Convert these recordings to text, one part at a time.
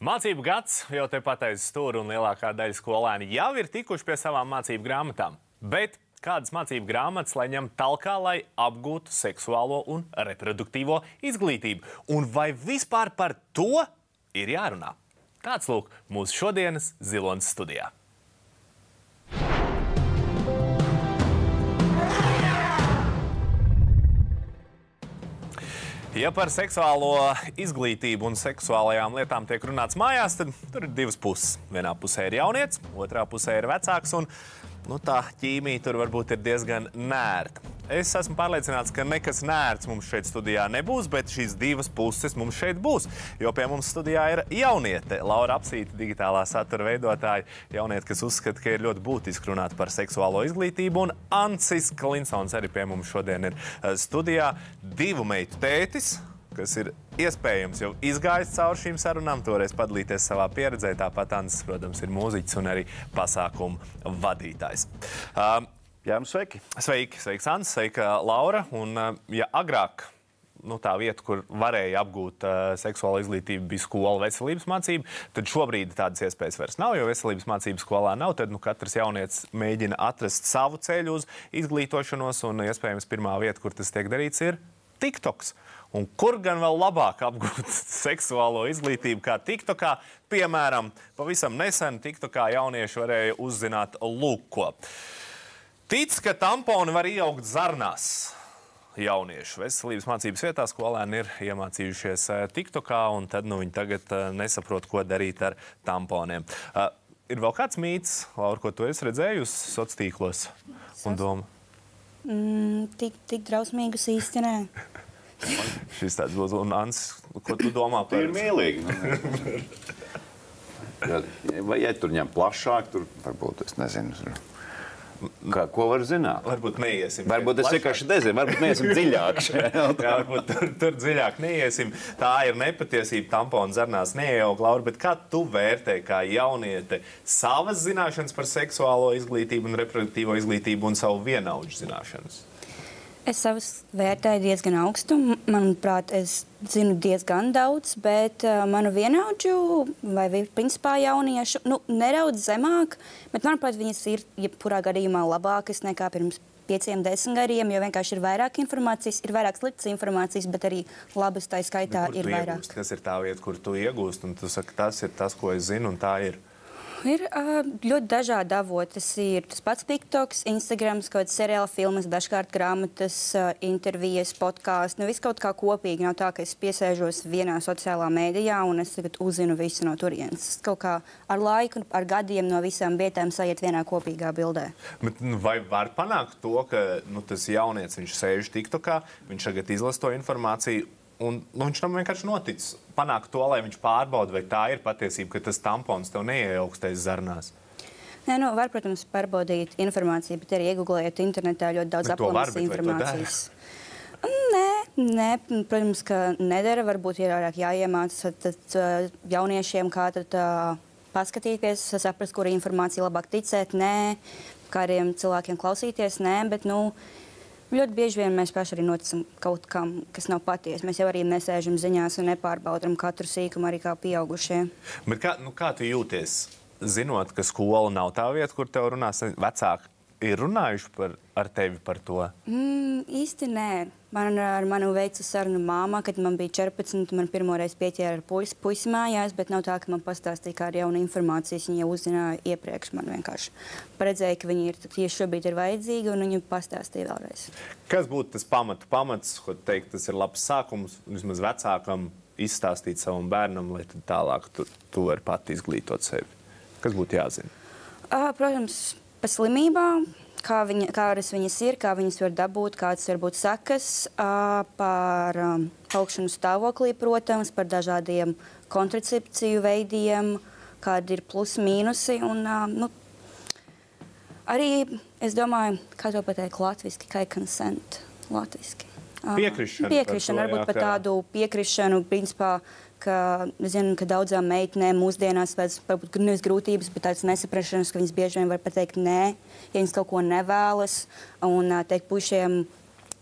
Mācību gads jau tepat aiz stūra, un lielākā daļa skolēni jau ir tikuši pie savām mācību grāmatām. Bet kādas mācību grāmatas lai ņem talkā, lai apgūtu seksuālo un reproduktīvo izglītību? Un vai vispār par to ir jārunā? Tāds lūk mūsu šodienas Ziloņas studijā. Ja par seksuālo izglītību un seksuālajām lietām tiek runāts mājās, tad tur ir divas puses. Vienā pusē ir jaunietis, otrā pusē ir vecāks, un tā ķīmija tur varbūt ir diezgan nērta. Es esmu pārliecināts, ka nekas nērts mums šeit studijā nebūs, bet šīs divas puses mums šeit būs. Jo pie mums studijā ir jauniete, Laura Apsīte, digitālā satura veidotāja. Jauniete, kas uzskata, ka ir ļoti būtiski runāt par seksuālo izglītību, un Ancis Klinsons arī pie mums šodien ir studijā. Divu meitu tētis, kas ir iespējams jau izgājis cauri šīm sarunām, toreiz padalīties savā pieredzē. Tāpat Ancis, protams, ir mūziķis un arī pasākumu vadītājs. Jā, sveiki. Sveiks, Ancis, sveika, Laura. Un, ja agrāk tā vieta, kur varēja apgūt seksuālo izglītību, bija skola veselības mācība, tad šobrīd tādas iespējas vairs nav, jo veselības mācības skolā nav. Tad katrs jaunietis mēģina atrast savu ceļu uz izglītošanos, un iespējams pirmā vieta, kur tas tiek darīts, ir TikToks. Un kur gan vēl labāk apgūt seksuālo izglītību kā TikTokā? Piemēram, pavisam nesen TikTokā jaunieši varēja uzzināt lūk ko. Tic, ka tamponi var ieaugt zarnās. Jauniešu veselības mācības vietā skolēni ir iemācījušies TikTokā, un tad viņi tagad nesaprot, ko darīt ar tamponiem. Ir vēl kāds mīts, Laura, ko tu esi redzējusi sociālos tīklos un doma? Tik drausmīgus īsti nē. Šis tāds būs. Un Ancis, ko tu domā par? Ir mīlīgi. Ja tur ņem plašāk, tur varbūt es nezinu. Ko var zināt? Varbūt neiesim. Varbūt es vienkārši nezinu, varbūt neiesim dziļāk. Varbūt tur dziļāk neiesim. Tā ir nepatiesība, tamponu zarnās neieaug, Laura, bet kā tu vērtē kā jauniete savas zināšanas par seksuālo izglītību un reproduktīvo izglītību un savu vienaudžu zināšanas? Es savus vērtēju diezgan augstu. Manuprāt, es zinu diezgan daudz, bet manu vienaudžu vai principā jauniešu nedaudz zemāk, bet manuprāt, viņas ir jebkurā gadījumā labākas nekā pirms 5-10 gadiem, jo vienkārši ir vairāk informācijas, ir vairāk sliktas informācijas, bet arī labas tā skaitā ir vairāk. Kas ir tā vieta, kur tu iegūst, un tu saki, tas ir tas, ko es zinu, un tā ir? Ir ļoti dažādi avoti. Tas ir tas pats TikToks, Instagrams, kaut kāds seriāla filmas, dažkārt grāmatas, intervijas, podkāsts. Viss kaut kā kopīgi. Nav tā, ka es piesēžos vienā sociālā mēdījā un es tagad uzzinu visu no turienes. Kaut kā ar laiku, ar gadiem no visām vietām sajiet vienā kopīgā bildē. Bet, vai var panākt to, ka tas jaunietis, viņš sēž TikTokā, viņš tagad izlasa to informāciju, un viņš tam vienkārši noticis panākt to, lai viņš pārbauda, vai tā ir patiesība, ka tas tampons tev neieaugstēs zarnās? Nē, var, protams, pārbaudīt informāciju, bet arī iegūglējot internetā ļoti daudz aplamas informācijas. Nē, protams, ka nedara. Varbūt ir vairāk jāiemācās jauniešiem, kā tad paskatīties, saprast, kura informācija labāk ticēt, nē, kādiem cilvēkiem klausīties, nē, bet, ļoti bieži vien mēs paši arī noticam kaut kam, kas nav patiesi. Mēs jau arī nesēžam ziņās un nepārbaudam katru sīkumu arī kā pieaugušie. Bet kā tu jūties, zinot, ka skola nav tā vieta, kur tev runās vecāki? Ir runājuši ar tevi par to? Īsti nē. Ar mani veica sarunu māma, kad man bija 14, man pirmoreiz pieķēra ar puisi mājās, bet nav tā, ka man pastāstīja kādu jaunu informāciju. Viņa jau uzzināja iepriekš. Man vienkārši paredzēja, ka viņi ir tieši šobrīd ir vajadzīgi, un viņi pastāstīja vēlreiz. Kas būtu tas pamats, ko teikt, tas ir labs sākums, vismaz vecākam izstāstīt savam bērnam, lai tad tālāk tu vari pati izglītot sevi? Kas būtu jāzina? Protams, par slimībām, kādas viņas ir, kā viņas var dabūt, kādas var būt sekas, par augšanu stāvoklī, protams, par dažādiem kontracepciju veidiem, kādi ir plusi, mīnusi. Un, arī, es domāju, kā to pateikt latviski, kā consent latviski. Piekrišana, varbūt par tādu piekrišanu, principā, ka zinu, ka daudzām meitenēm mūsdienās varbūt nevis grūtības, bet tādas nesaprašanas, ka viņas bieži vien var pateikt nē, ja viņas kaut ko nevēlas, un teikt pušiem,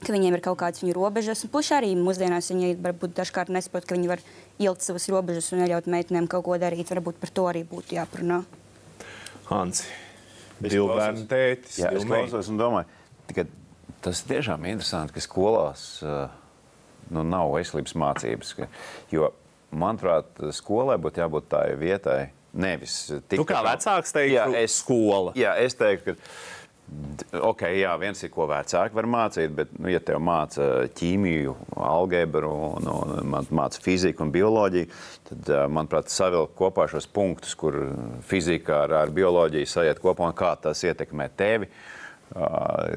ka viņiem ir kaut kādas viņu robežas. Un puši arī mūsdienās viņi varbūt dažkārt nesaprot, ka viņi var ielikt savas robežas un neļaut meitenēm kaut ko darīt. Varbūt par to arī būtu jāparunā. Hansi, divu bērnu tētis. Jā, es klausos un domāju, ka tas tiešām interesanti, ka skolās nav veselības mācības. Jo, manuprāt, skolai būtu jābūt tā vietai, nevis tik... Tu kā vecāks teiktu, skola. Jā, es teiktu, ka ok, jā, viens ir, ko vecāki var mācīt, bet, ja tev māca ķīmiju, algebru, māca fiziku un bioloģiju, tad, manuprāt, savilkt kopā šos punktus, kur fizika ar bioloģiju sajiet kopā un kā tas ietekmē tevi.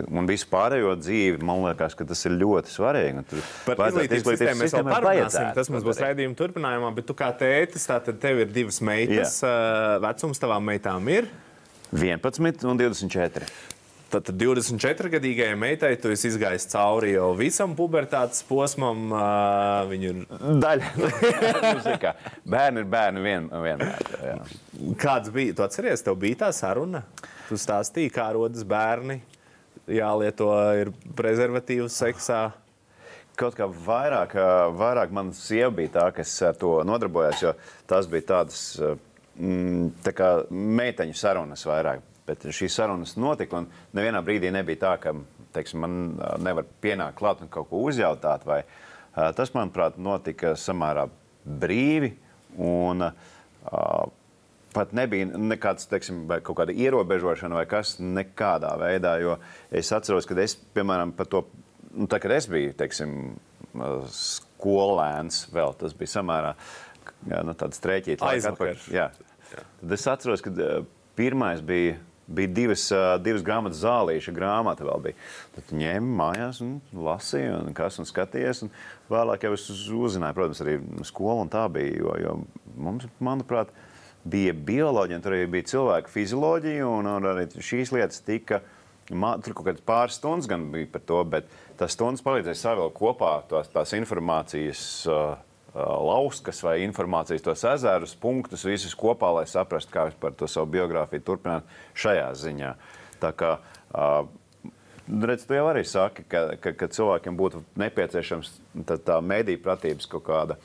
Un visu pārējo dzīvi, man liekas, ka tas ir ļoti svarīgi. Par izglītības sistēmu mēs vēl parunāsim. Tas mums būs raidījuma turpinājumā, bet tu kā tētis, tātad tev ir 2 meitas. Vecums tavām meitām ir? 11 un 24. Tad 24-gadīgajai meitai tu esi izgājis cauri jau visam pubertātes posmam. Viņu ir... Daļa. Bērni ir bērni vienmēr. Jā. Kāds bija? Tu atceries, tev bija tā saruna? Tu stāstīji, kā rodas bērni, jālieto ir prezervatīvs seksā. Kaut kā vairāk man sieva bija tā, kas ar to nodarbojās, jo tās bija tādas tā kā meiteņu sarunas vairāk. Bet šīs sarunas notika, un nevienā brīdī nebija tā, ka, teiksim, man nevar pienākt klāt un kaut ko uzjautāt. Tas, manuprāt, notika samērā brīvi, un pat nebija nekāds, teiksim, vai kaut kāda ierobežošana vai kas nekādā veidā, jo es atceros, kad es, piemēram, par to, tā, kad es biju, teiksim, skolēns vēl, tas bija samērā, tāds trēķīt. Aizvakar. Jā. Tad es atceros, kad pirmais bija divas grāmatas Zālīša grāmata vēl bija. Tad tu ņēmi mājās un lasīji un skatījies. Un vēlāk jau es uzzināju, protams, arī skolu un tā bija, jo mums, manuprāt, bija bioloģija, un tur arī bija cilvēka fizioloģija, un arī šīs lietas tika, tur kaut kāds pāris stundas gan bija par to, bet tās stundas palīdzēja savilkt kopā tās informācijas lauskas vai informācijas tos ezerus, punktus, visus kopā, lai saprastu, kā par to savu biogrāfiju turpināt šajā ziņā. Tā kā, redz, tu jau arī saki, ka cilvēkiem būtu nepieciešams tā mediju pratības kaut kāda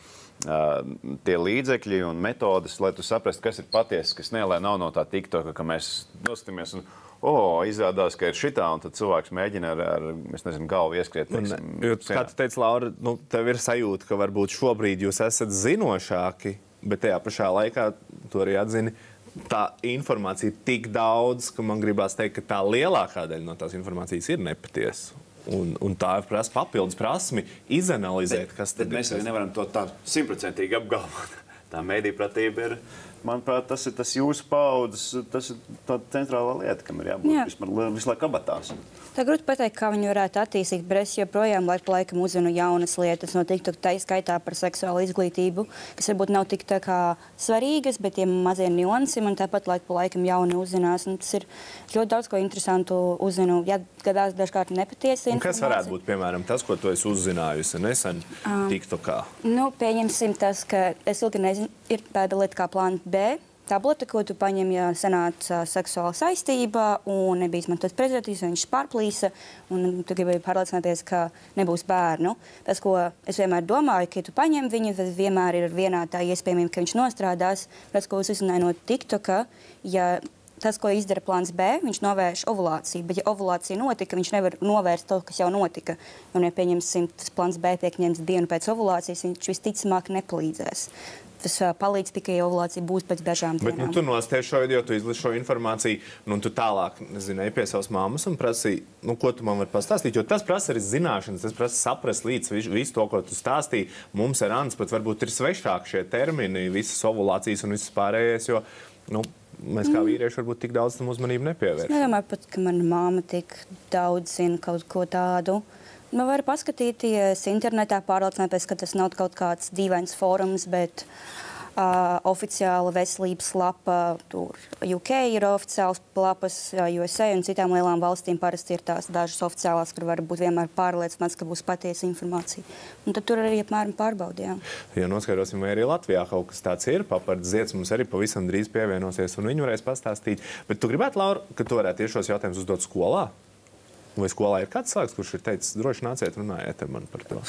tie līdzekļi un metodas, lai tu saprastu, kas ir patiesi, kas ne, lai nav no tā TikToka, ka mēs nostamies un izrādās, ka ir šitā, un tad cilvēks mēģina ar es nezinu, galvu ieskriet. Kā tu teici, Laura, tev ir sajūta, ka varbūt šobrīd jūs esat zinošāki, bet tajā pašā laikā, tu arī atzini, tā informācija ir tik daudz, ka man gribās teikt, ka tā lielākā daļa no tās informācijas ir nepatiesa. Un tā ir papildus prasmi izanalizēt, kas tad ir. Mēs arī nevaram to tā 100% apgalvot. Tā mediju-pratība ir, manuprāt, tas ir tas jūsu paudzes, tas ir tā centrālā lieta, kam ir jābūt visu laiku kabatās. Tā grūti pateikt, kā viņi varētu attīstīt, bet es joprojām laiku pa laikam uzzinu jaunas lietas no TikTok, tā skaitā par seksuālu izglītību, kas varbūt nav tik tā kā svarīgas, bet tiem mazie niansi man tāpat laiku pa laikam jauni uzzinās. Un tas ir ļoti daudz ko interesantu uzzinu. Ja gadās dažkārt nepatiesa informācija. Kas varētu būt, piemēram, tas, ko tu esi uzzinājusi nesen TikTokā? Pieņemsim tas, ka es ilgi nezinu, ir tāda lieta kā plāna B. Tablete, ko tu paņem, ja sanāca seksuāla saistība un nebija izmantots prezervatīvs, viņš pārplīsa un tu gribēji pārliecināties, ka nebūs bērnu. Tas, ko es vienmēr domāju, ka ja tu paņem viņu, tad vienmēr ir vienā tā iespējamība, ka viņš nostrādās. Tas, ko es uzzināju no TikToka, ja tas, ko izdara plāns B, viņš novērš ovulāciju, bet ja ovulācija notika, viņš nevar novērst to, kas jau notika. Un, ja pieņemsim, tas plāns B tiek ņemts dienu pēc ovulācijas, viņš visticamāk nepalīdzēs. Tas palīdz tikai, ja ovulācija būs pēc dažām dienām. Bet tu nostēji šo video, tu izlasi šo informāciju, un tu tālāk, nezinu, pie savas mammas un prasīji, ko tu man vari pastāstīt, jo tas prasa arī zināšanas, tas prasa saprast līdz visu to, ko tu stāstīji. Mums ar Annas pat varbūt ir svešāk šie termini, visas ovulācijas un visas pārējais, jo, mēs kā vīrieši varbūt tik daudz tam uzmanību nepievērš. Es nedomāju pat, ka mana māma tik daudz zina kaut ko tādu. Man var paskatīties internetā, pārliecināties, ka tas nav kaut kāds dīvains fórums, bet oficiāla veselības lapa, tur UK ir oficiāls lapas, USA un citām lielām valstīm parasti ir tās dažas oficiālās, kur var būt vienmēr pārliecināts, ka būs patiesa informācija. Un tad tur arī apmēram pārbaudījām. Ja noskaidrosim, vai arī Latvijā kaut kas tāds ir, Papards Zieds mums arī pavisam drīz pievienosies un viņi varēs pastāstīt. Bet tu gribētu, Laura, ka tu varētu tieši šos jautājumus uzdot skolā? Vai skolā ir kāds cilvēks, kurš ir teicis, droši nāciet runājiet ar mani par to?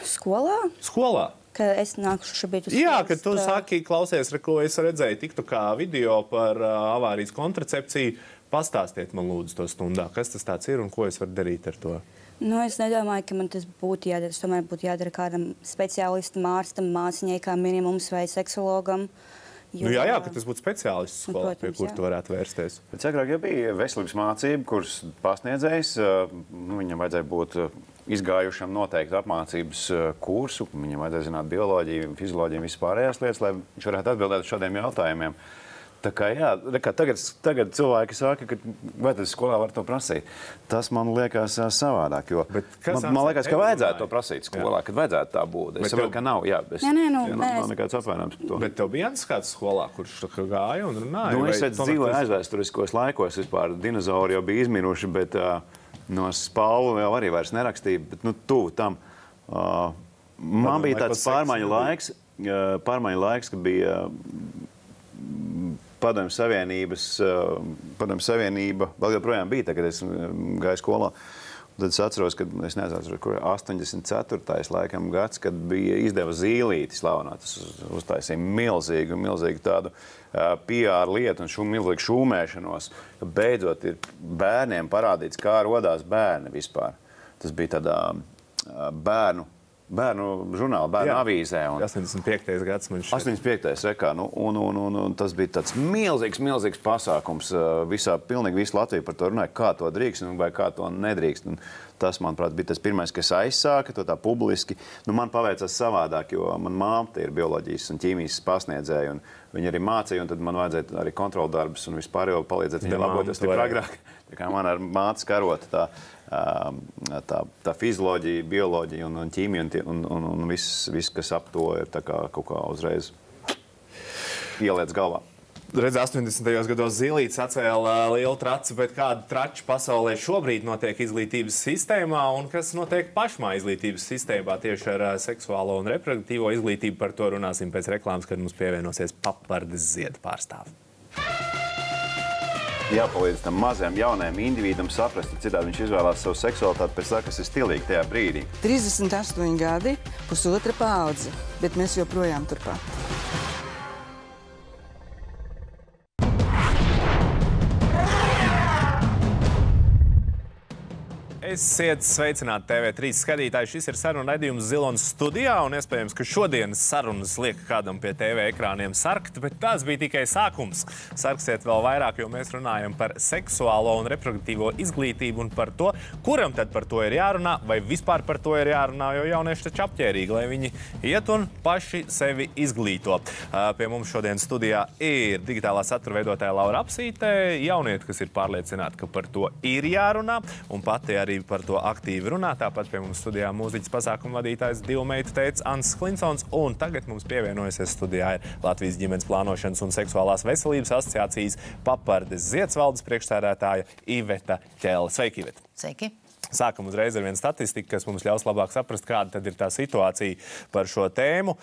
Skolā? Skolā? ka es nākušu šobrīd uz Jā, ka tu saki, klausies, ko es redzēju TikTokā video par avārijas kontracepciju. Pastāstiet man lūdzu to stundā, kas tas tāds ir un ko es varu darīt ar to? Nu, es nedomāju, ka man tas būtu jādara. Es tomēr būtu jādara kādam speciālistam, ārstam, māciņai kā minimums vai seksologam. Nu, jā, ka tas būtu speciālists skolā, pie kur tu varētu vērsties. Bet agrāk jau bija veselības mācība, kuras pasniedzējs, viņam vajadzēja būt izgājušam noteikti apmācības kursu, viņam vajadzēja zināt bioloģiju, fizioloģiju un vispārējās lietas, lai viņš varētu atbildēt uz šādiem jautājumiem. Tā kā, jā, tagad cilvēki saka, ka vai tad skolā var to prasīt. Tas man liekas savādāk, jo man liekas, ka vajadzētu to prasīt skolā, kad vajadzētu tā būt. Es saprotu, ka nav, jā. Nav nekāds apvainojums par to. Bet tev bija kāds skolā, kurš gāja un runāja? Nu, es dzīvoju aizvēsturiskos laikos, vispār dinozauri jau bija izmiruši, bet no spalvu jau arī vairs nerakstīja, bet tuvu tam. Man bija tāds pārmaiņu laiks, kad bija Padomju Savienība vēl joprojām bija, kad es gāju skolā. Tad es atceros, ka, es nezinu, kur 84. laikam gads, kad bija izdeva Zīlīti slavenā. Tas uztaisīja milzīgu tādu PR lietu un milzīgu šūmēšanos. Beidzot ir bērniem parādīts, kā rodās bērni vispār. Tas bija tādā bērnu žurnāla, bērnu avīzē. 85. gads man šķiet. 85. rekā. Un tas bija tāds milzīgs pasākums. Pilnīgi visu Latviju par to runāja, kā to drīkst vai kā to nedrīkst. Un tas, manuprāt, bija tas pirmais, kas aizsāka to tā publiski. Man paveicās savādāk, jo man māte ir bioloģijas un ķīmijas pasniedzēja. Viņa arī mācīja, un tad man vajadzēja arī kontroldarbus un vispār jau palīdzēt viņai laboties stipri agrāk. Tā kā man ar mātes karota tā fizioloģija, bioloģija un ķīmija un viss, kas ap to ir tā kā kaut kā uzreiz ieliec galvā. Redz, 80. gados Zīlītis atcēla lielu traci, bet kāda trača pasaulē šobrīd notiek izglītības sistēmā un kas notiek pašmā izglītības sistēmā tieši ar seksuālo un reproduktīvo izglītību? Par to runāsim pēc reklāmas, kad mums pievienosies Papardes Ziedu pārstāvi. Jāpalīdz tam mazajam jaunajam individam saprast, ka citādi viņš izvēlās savu seksualitāti pēc tā, kas ir stilīgi tajā brīdī. 38 gadi, pusotra paudze, bet mēs joprojām turpat. Esiet sveicināti TV3 skatītāji. Šis ir saruna raidījums Zilonas studijā, un iespējams, ka šodienas sarunas liek kādam pie TV ekrāniem sarkt, bet tas bija tikai sākums. Sarksiet vēl vairāk, jo mēs runājam par seksuālo un reproduktīvo izglītību un par to, kuram tad par to ir jārunā, vai vispār par to ir jārunā, jo jaunieši taču apķērīgi, lai viņi iet un paši sevi izglīto. Pie mums šodien studijā ir digitālā satura veidotāja Laura Apsīte, jaunieti, kas ir pārliecināti, ka par to ir jārunā, un pati arī par to aktīvi runā. Tāpat pie mums studijā mūziķis pasākuma vadītājs divu meitu teica Anss Klinsons, un tagad mums pievienojusies studijā ir Latvijas ģimenes plānošanas un seksuālās veselības asociācijas Papardes Ziedas valdes priekšsēdētāja Iveta Ķelle. Sveiki, Iveta! Sveiki! Sākam uzreiz ar vienu statistiku, kas mums ļaus labāk saprast, kāda tad ir tā situācija par šo tēmu.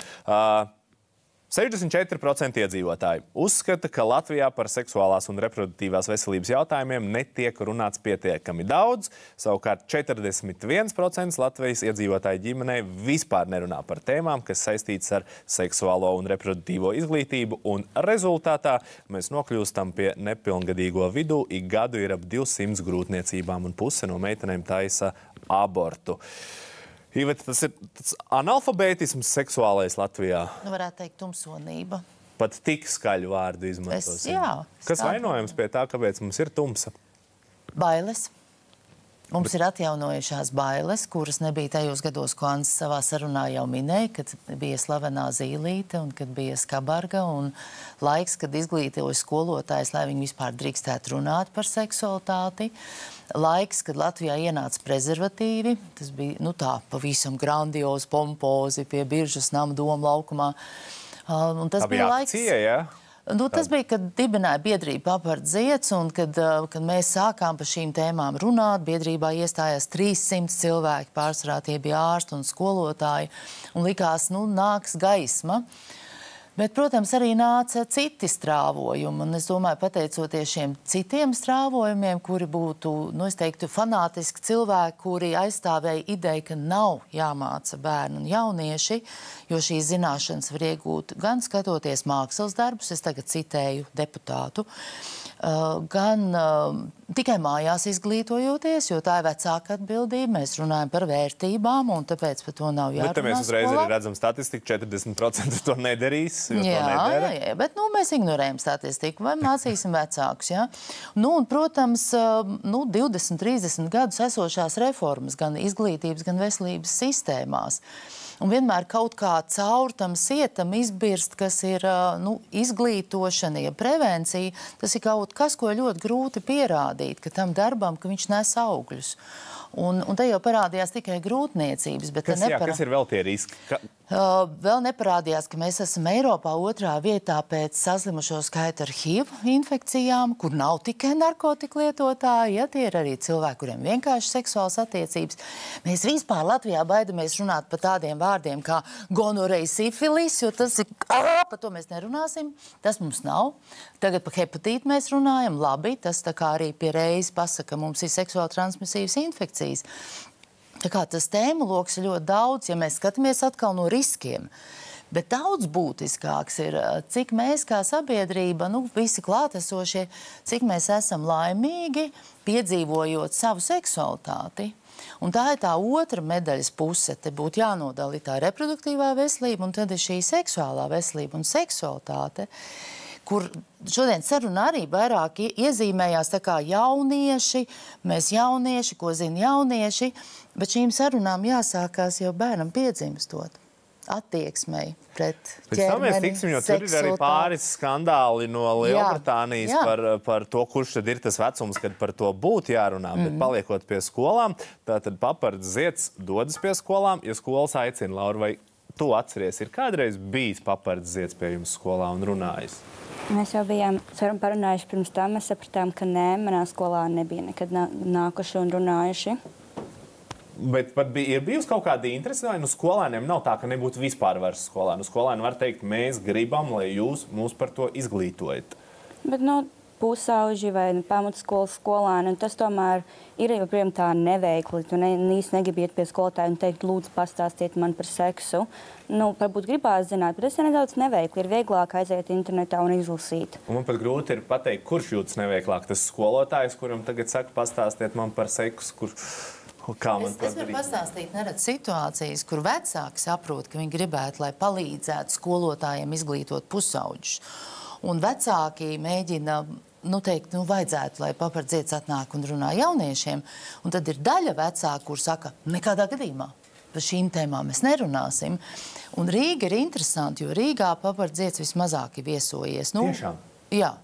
64% iedzīvotāji uzskata, ka Latvijā par seksuālās un reproduktīvās veselības jautājumiem netiek runāts pietiekami daudz. Savukārt 41% Latvijas iedzīvotāju ģimenē vispār nerunā par tēmām, kas saistītas ar seksuālo un reproduktīvo izglītību, un rezultātā mēs nokļūstam pie nepilngadīgo vidū. Ik gadu ir ap 200 grūtniecībām, un puse no meitenēm taisa abortu. Iveta, tas ir analfabētisms seksuālais Latvijā? Nu, varētu teikt tumsonība. Pat tik skaļu vārdu izmantosim. Jā. Kas vainojams pie tā, kāpēc mums ir tumsa? Bailes. Mums ir atjaunojušās bailes, kuras nebija tajos gados, ko Anss savā sarunā jau minēja, kad bija slavenā Zīlīte un kad bija Skabarga, un laiks, kad izglītoja skolotājs, lai viņi vispār drīkstētu runāt par seksualitāti. Laiks, kad Latvijā ienāca prezervatīvi, tas bija, tā, pavisam grandiozi, pompozi pie Biržas nama Doma laukumā. Un tas bija laiks... akcija, jā? Tas bija, kad dibināja biedrība Papardes Ziedas, un kad mēs sākām par šīm tēmām runāt, biedrībā iestājās 300 cilvēki, pārsvarā tie bija ārsti un skolotāji, un likās, nāks gaisma. Bet, protams, arī nāca citi strāvojumi, un es domāju, pateicoties šiem citiem strāvojumiem, kuri būtu, nu, es teiktu, fanātiski cilvēki, kuri aizstāvēja ideju, ka nav jāmāca bērni un jaunieši, jo šīs zināšanas var iegūt gan skatoties mākslas darbus, es tagad citēju deputātu, gan tikai mājās izglītojoties, jo tā ir vecāka atbildība. Mēs runājam par vērtībām, un tāpēc par to nav jārunā. Bet mēs uzreiz arī redzam statistiku, 40% to nedarīs, jo to nedara. Jā, bet mēs ignorējam statistiku, vai mācīsim vecākus, jā. Nu, un, protams, 20, 30 gadus esošās reformas gan izglītības, gan veselības sistēmās. Un vienmēr kaut kā caur tam sietam izbirst, kas ir izglītošana, ja prevencija, tas ir kaut kas, ko ļoti grūti pierādīt, ka tam darbam, ka viņš nes augļus. Un te jau parādījās tikai grūtniecības. Bet kas ir vēl tie riski? Vēl neparādījās, ka mēs esam Eiropā 2. vietā pēc saslimušo skaita ar HIV infekcijām, kur nav tikai narkotiku lietotāji, ja tie ir arī cilvēki, kuriem vienkārši seksuāls attiecības. Mēs vispār Latvijā baidamies runāt par tādiem vārdiem kā gonoreja, sifilis, jo tas ir, par to mēs nerunāsim, tas mums nav. Tagad par hepatītu mēs runājam, labi, tas tā kā arī pie reizes pasaka, mums ir seksuāli transmisīvas infekcijas. Tā kā tas tēmu loks ir ļoti daudz, ja mēs skatāmies atkal no riskiem. Bet daudz būtiskāks ir, cik mēs kā sabiedrība, visi klātesošie, cik mēs esam laimīgi, piedzīvojot savu seksualitāti. Un tā ir tā otra medaļas puse. Te būtu jānodala tā reproduktīvā veselība, un tad ir šī seksuālā veselība un seksualitāte, kur šodien saruna arī vairāk iezīmējās tā kā jaunieši, mēs jaunieši, ko zina jaunieši, bet šīm sarunām jāsākās jau bērnam piedzimstot. Attieksmei pret ķermeni, Pēc tam mēs tiksim, jo tur ir arī pāris skandāli no Lielbritānijas par to, kurš tad ir tas vecums, kad par to būtu jārunā. Bet paliekot pie skolām, tātad Papards Zieds dodas pie skolām, ja skolas aicina. Laura, vai tu atceries, ir kādreiz bijis Papards Zieds pie jums skolā un runājis? Mēs jau bijām parunājuši pirms tam, mēs sapratām, ka nē, manā skolā nebija nekad nākuši un runājuši. Bet pat ir bijusi kaut kāda interese, vai skolēniem nav tā, ka nebūtu vispār vairs skolēni? Skolēni var teikt, mēs gribam, lai jūs mūs par to izglītojat. Bet, pusauģi vai pamatskolas skolēni, un tas tomēr ir joprojām tā neveikli. Tu īsti negribi iet pie skolotāja un teikt, lūdzu, pastāstiet man par seksu. Varbūt gribās zināt, bet tas ir nedaudz neveikli. Ir vieglāk aiziet internetā un izlasīt. Un man pat grūti ir pateikt, kurš jūtas neveiklāk. Tas skolotājs, kuram tagad saka, pastāstiet man par seksu, kā man to darīt. Es varu pastāstīt neredz situācijas, kur vecāki saprot, ka viņi gribētu, lai palīdzētu skolotājiem izglītot pusauģus. Un vecāki mēģina vajadzētu, lai Papards Zieds atnāk un runā jauniešiem. Un tad ir daļa vecāku, kur saka, nekādā gadījumā par šīm tēmām mēs nerunāsim. Un Rīga ir interesanti, jo Rīgā Papards Zieds vismazāk ir viesojies. Tiešām? Jā.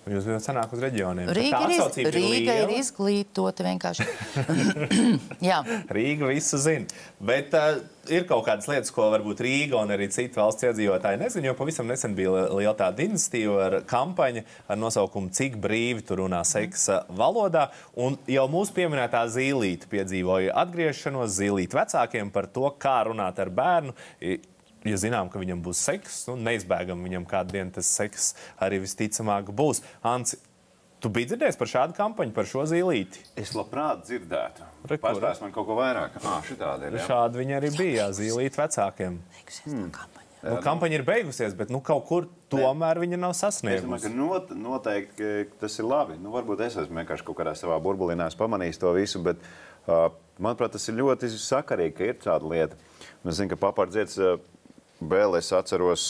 Jūs bijāt sanāk uz reģioniem. Rīga ir izglītota vienkārši. Jā. Rīga visu zina. Bet ir kaut kādas lietas, ko varbūt Rīga un arī citi valsts iedzīvotāji nezina, jo pavisam nesen bija liela tā dinastīva ar kampaņa ar nosaukumu Cik brīvi tu runā seksa valodā. Un jau mūsu pieminētā Zīlīte piedzīvoja atgriešanos, Zīlīte vecākiem par to, kā runāt ar bērnu. Ja zinām, ka viņam būs seks, neizbēgam viņam kādu dienu tas seks arī visticamāk būs. Anci, tu biji dzirdējis par šādu kampaņu, par šo Zīlīti? Es labprāt dzirdētu. Pastāst man kaut ko vairāk. Šitādi ir, jā. Šādi viņa arī bija, Zīlīte vecākiem. Kampaņa ir beigusies, bet kaut kur tomēr viņa nav sasniegusi. Es domāju, ka noteikti tas ir labi. Varbūt es esmu vienkārši kaut kādā savā burbulinā pamanījis to visu, bet manuprāt, tas ir ļoti sakarīgi, ka ir tāda lieta. Es zinu, ka Papards Zieds vēl es atceros,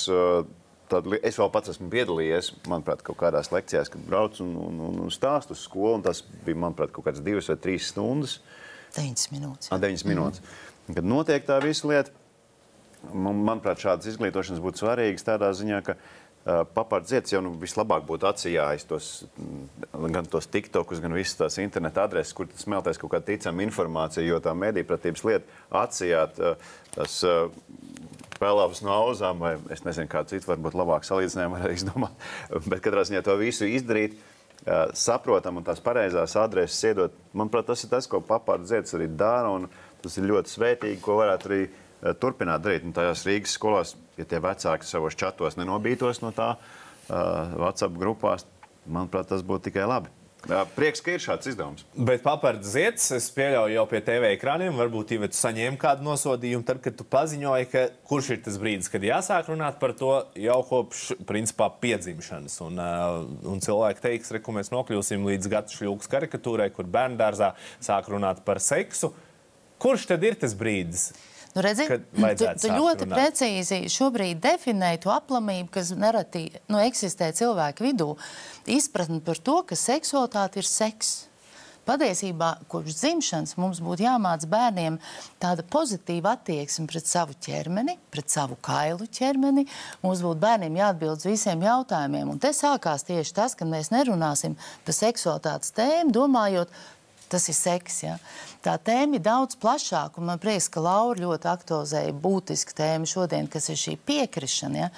es vēl pats esmu piedalījies, manuprāt, kaut kādās lekcijās, kad brauc un stāstu uz skolu, un tas bija, manuprāt, kaut kāds 2 vai 3 stundas. 9 minūtes. 9 minūtes. Kad notiek tā visa lieta, manuprāt, šādas izglītošanas būtu svarīgas tādā ziņā, ka Papards Zieds jau vislabāk būtu atsijājis gan tos TikTokus, gan visas tās interneta adreses, kur tas smelties kaut kāda ticama informācija, jo tā medijpratības lieta atsijāt tas pelavas no auzām, vai es nezinu, kādu citu varbūt labāk salīdzinājumu varētu izdomāt, bet katrā ziņā to visu izdarīt, saprotam un tās pareizās adreses iedot. Manuprāt, tas ir tas, ko Papards Zieds arī dara, un tas ir ļoti svētīgi, ko varētu arī turpināt darīt. Un tajās Rīgas skolās ja tie vecāki savos čatos nenobītos no tā WhatsApp grupās, manuprāt, tas būtu tikai labi. Prieks, ka ir šāds izdevums. Bet Papards Ziets, es pieļauju jau pie TV ekrāniem, varbūt, ja tu saņēmi kādu nosodījumu, tad, kad tu paziņoji, ka kurš ir tas brīdis, kad jāsāk runāt par to jau kopš, principā, piedzimšanas. Un cilvēki teiks, ka mēs nokļūsim līdz Gatas Šļūkas karikatūrai, kur bērndārzā sāk runāt par seksu. Kurš tad ir tas brīdis? Nu, redzi, tu ļoti precīzi šobrīd definēji to aplamību, kas nereti eksistē cilvēku vidū. Izpratni par to, ka seksualitāte ir seks. Patiesībā, kopš dzimšanas mums būtu jāmāc bērniem tāda pozitīva attieksme pret savu ķermeni, pret savu kailu ķermeni. Mums būtu bērniem jāatbild uz visiem jautājumiem. Un te sākās tieši tas, ka mēs nerunāsim par seksualitātes tēmu, domājot, tas ir seks, ja? Tā tēma ir daudz plašāka, un man prieks, ka Laura ļoti aktualizēja būtisku tēmu šodien, kas ir šī piekrišana, ja?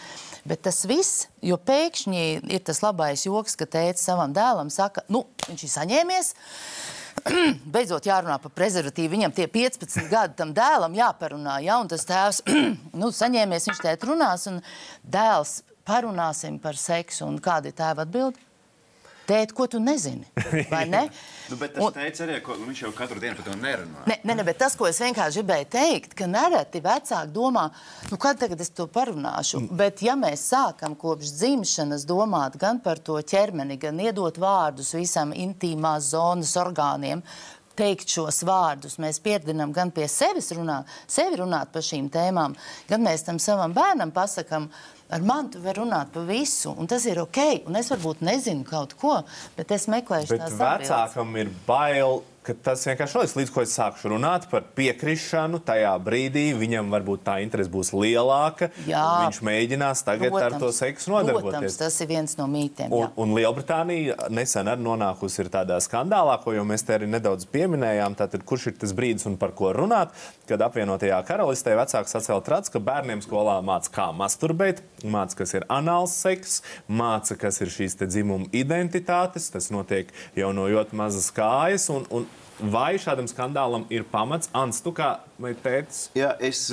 Bet tas viss, jo pēkšņi ir tas labais joks, ka tētis savam dēlam saka, viņš ir saņēmies, beidzot jārunā par prezervatīvu, viņam tie 15 gadi tam dēlam jāparunā, ja? Un tas tēvs, saņēmies, viņš tēt runās, un dēls parunāsim par seksu, un kāda ir tēva atbildi? Tēt, ko tu nezini, vai ne? Bet tas teica arī, viņš jau katru dienu par to nerunā. Ne, bet tas, ko es vienkārši gribēju teikt, ka nereti vecāki domā, kad tagad es to parunāšu, bet ja mēs sākam kopš dzimšanas domāt gan par to ķermeni, gan iedot vārdus visam intīmās zonas orgāniem, teikt šos vārdus, mēs pierdinam gan pie sevi runāt par šīm tēmām, gan mēs tam savam bērnam pasakam, ar mani tu vari runāt par visu, un tas ir ok, un es varbūt nezinu kaut ko, bet es meklēšu tās atbildes. Bet vecākam ir bail, ka tas vienkārši notiks, līdz ko es sākšu runāt par piekrišanu, tajā brīdī viņam varbūt tā interese būs lielāka, viņš mēģinās tagad ar to seksu nodarboties. Protams, tas ir viens no mītiem, jā. Un Lielbritānija nesen arī nonākusi ir tādā skandālā, ko jau mēs te arī nedaudz pieminējām, tātad kurš ir tas brīdis un par ko runāt, kad apvienotajā karalistē vecāks sacēla trats, ka bērniem skolā māca, kā masturbēt, māca, kas ir anāls seks, māca, kas ir šīs te dzimuma identitātes, tas notiek jau no ļoti mazas kājas, un vai šādam skandālam ir pamats? Ants, tu kā tētis? Jā, es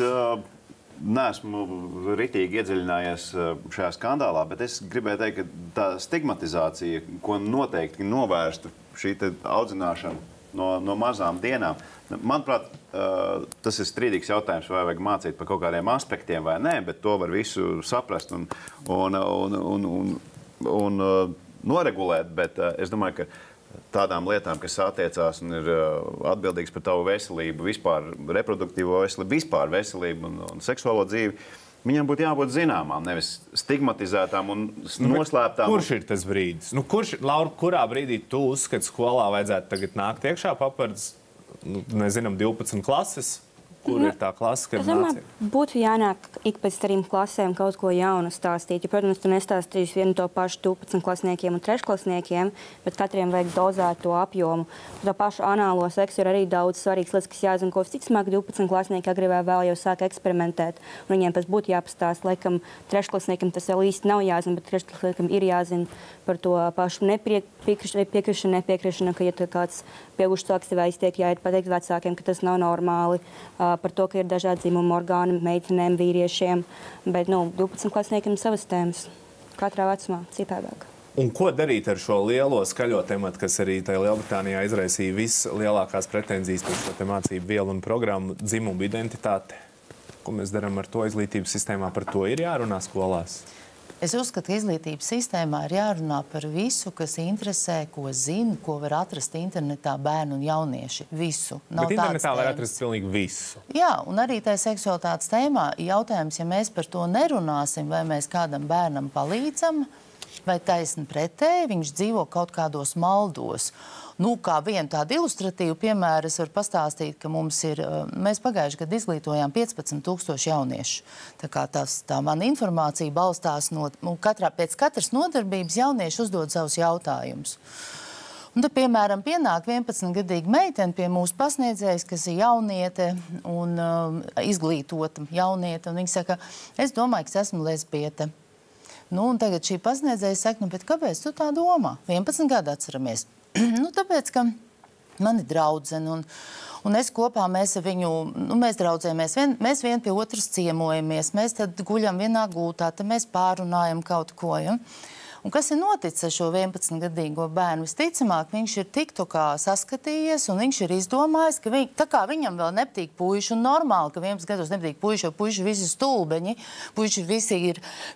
neesmu ritīgi iedziļinājies šajā skandālā, bet es gribēju teikt, ka tā stigmatizācija, ko noteikti novērstu šī audzināšana no mazām dienām, manuprāt, tas ir strīdīgs jautājums, vai vajag mācīt par kaut kādiem aspektiem vai nē, bet to var visu saprast un noregulēt, bet es domāju, ka tādām lietām, kas attiecās un ir atbildīgs par tavu veselību, vispār reproduktīvo veselību, vispār veselību un seksuālo dzīvi, viņam būtu jābūt zināmām, nevis stigmatizētām un noslēptām. Kurš ir tas brīdis? Laura, kurā brīdī tu uzskati skolā vajadzētu tagad nākt iekšā Papards, nezinām, 12 klases? Kur ir tā klase, kad mācīja? Būtu jānāk ik pēc 3 klasēm kaut ko jaunu stāstīt. Ja, protams, tu nestāstīsi vienu to pašu 12 klasniekiem un 3 klasniekiem, bet katriem vajag dozēt to apjomu. Tā pašu anālo seksu ir arī daudz svarīgs lietas, kas jāzina, ko visticamāk 12 klasnieki agrīvā vēl jau sāk eksperimentēt. Un viņiem tas būtu jāpastāst. Laikam 3 klasniekiem tas vēl īsti nav jāzina, bet 3 klasniekiem ir jāzina par to pašu nepiekrišanu, ka ja kāds pieaugušs cilvēks tev aiztiek, jāiet pateikt vecākiem, ka tas nav normāli. Par to, ka ir dažādi dzimuma orgāni meitenēm, vīriešiem, bet 12 klasniekiem savas tēmas. Katrā vecumā citādāk. Un ko darīt ar šo lielo skaļo tematu, kas arī tajā Lielbritānijā izraisīja vislielākās pretenzijas par šo te mācību vielu un programmu dzimumu identitāti? Ko mēs darām ar to izglītības sistēmā? Par to ir jārunā skolās? Es uzskatu, ka izglītības sistēmā ir jārunā par visu, kas interesē, ko zina, ko var atrast internetā bērni un jaunieši. Visu. Bet internetā var atrast pilnīgi visu. Jā, un arī tā seksualitātes tēmā jautājums, ja mēs par to nerunāsim, vai mēs kādam bērnam palīdzam, vai taisni pretēji, viņš dzīvo kaut kādos maldos. Kā vienu tādu ilustratīvu piemēru es varu pastāstīt, ka mēs pagājuši gadu izglītojām 15,000 jauniešu. Tā kā tā mana informācija balstās pēc katras nodarbības jaunieši uzdod savus jautājumus. Un tad, piemēram, pienāk 11-gadīga meitene pie mūsu pasniedzējas, kas ir jauniete un izglītota jauniete, un viņa saka, es domāju, ka es esmu lesbiete. Un tagad šī pasniedzēja saka, bet kāpēc tu tā domā? 11 gadu atceramies. Tāpēc, ka man ir draudzene, Un es kopā, mēs ar viņu, mēs draudzējamies, mēs vien pie otras ciemojamies, mēs tad guļam vienā gultā, tad mēs pārunājam kaut ko, ja? Un kas ir noticis ar šo 11-gadīgo bērnu? Visticamāk, viņš ir TikTokā saskatījies un viņš ir izdomājis, ka tā kā viņam vēl nepatīk puiši, un normāli, ka 11 gados nepatīk puiši, jo puiši visi stulbeņi, puiši visi